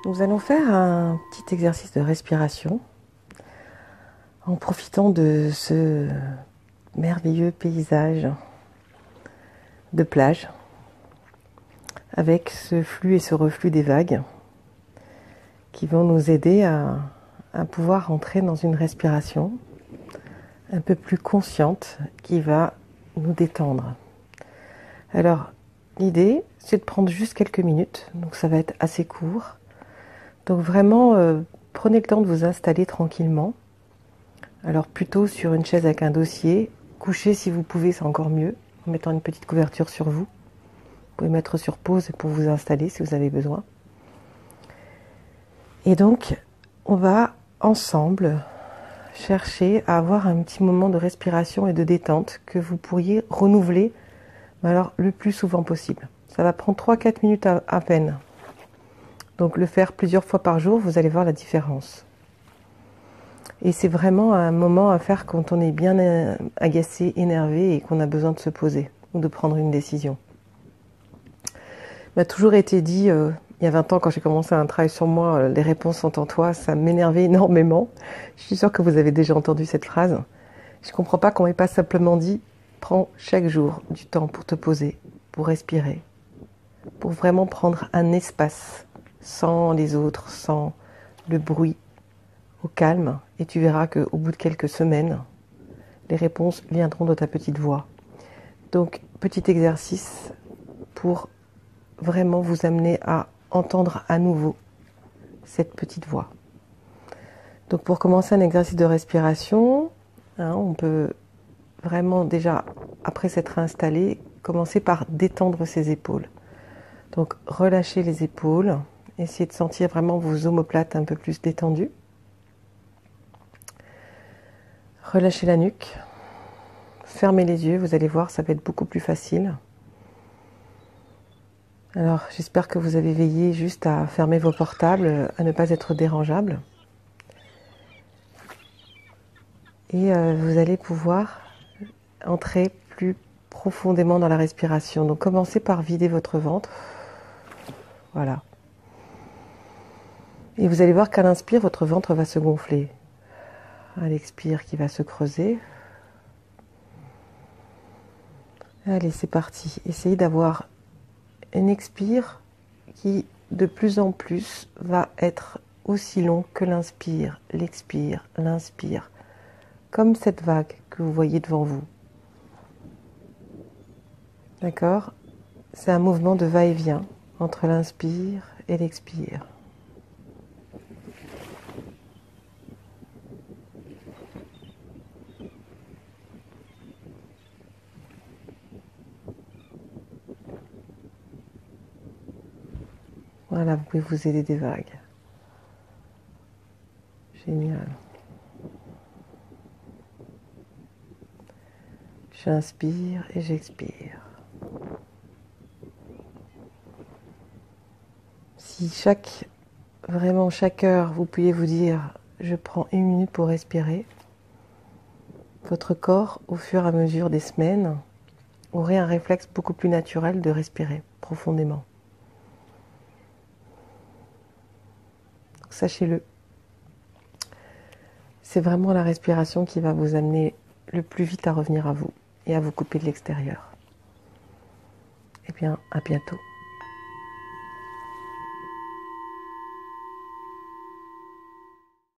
Nous allons faire un petit exercice de respiration en profitant de ce merveilleux paysage de plage avec ce flux et ce reflux des vagues qui vont nous aider à pouvoir entrer dans une respiration un peu plus consciente qui va nous détendre. Alors, l'idée, c'est de prendre juste quelques minutes, donc ça va être assez court. Donc vraiment, prenez le temps de vous installer tranquillement. Alors plutôt sur une chaise avec un dossier, couché si vous pouvez, c'est encore mieux, en mettant une petite couverture sur vous. Vous pouvez mettre sur pause pour vous installer si vous avez besoin. Et donc, on va ensemble chercher à avoir un petit moment de respiration et de détente que vous pourriez renouveler, mais alors le plus souvent possible. Ça va prendre 3-4 minutes à peine. Donc le faire plusieurs fois par jour, vous allez voir la différence. Et c'est vraiment un moment à faire quand on est bien agacé, énervé et qu'on a besoin de se poser ou de prendre une décision. Il m'a toujours été dit, il y a 20 ans quand j'ai commencé un travail sur moi, les réponses sont en toi, ça m'énervait énormément. Je suis sûre que vous avez déjà entendu cette phrase. Je ne comprends pas qu'on m'ait pas simplement dit, prends chaque jour du temps pour te poser, pour respirer, pour vraiment prendre un espace sans les autres, sans le bruit, au calme, et tu verras qu'au bout de quelques semaines, les réponses viendront de ta petite voix. Donc, petit exercice pour vraiment vous amener à entendre à nouveau cette petite voix. Donc, pour commencer un exercice de respiration, on peut vraiment déjà, après s'être installé, commencer par détendre ses épaules. Donc, relâchez les épaules, essayez de sentir vraiment vos omoplates un peu plus détendues. Relâchez la nuque, fermez les yeux, vous allez voir, ça va être beaucoup plus facile. Alors, j'espère que vous avez veillé juste à fermer vos portables, à ne pas être dérangeables. Et vous allez pouvoir entrer plus profondément dans la respiration. Donc, commencez par vider votre ventre. Voilà. Et vous allez voir qu'à l'inspire, votre ventre va se gonfler. À l'expire, qui va se creuser. Allez, c'est parti. Essayez d'avoir une expire qui, de plus en plus, va être aussi long que l'inspire, l'expire, l'inspire. Comme cette vague que vous voyez devant vous. D'accord ? C'est un mouvement de va-et-vient entre l'inspire et l'expire. Voilà, vous pouvez vous aider des vagues. Génial. J'inspire et j'expire. Si chaque heure, vous pouviez vous dire « je prends 1 minute pour respirer », votre corps, au fur et à mesure des semaines, aurait un réflexe beaucoup plus naturel de respirer profondément. Donc, sachez-le, c'est vraiment la respiration qui va vous amener le plus vite à revenir à vous et à vous couper de l'extérieur. Eh bien, à bientôt.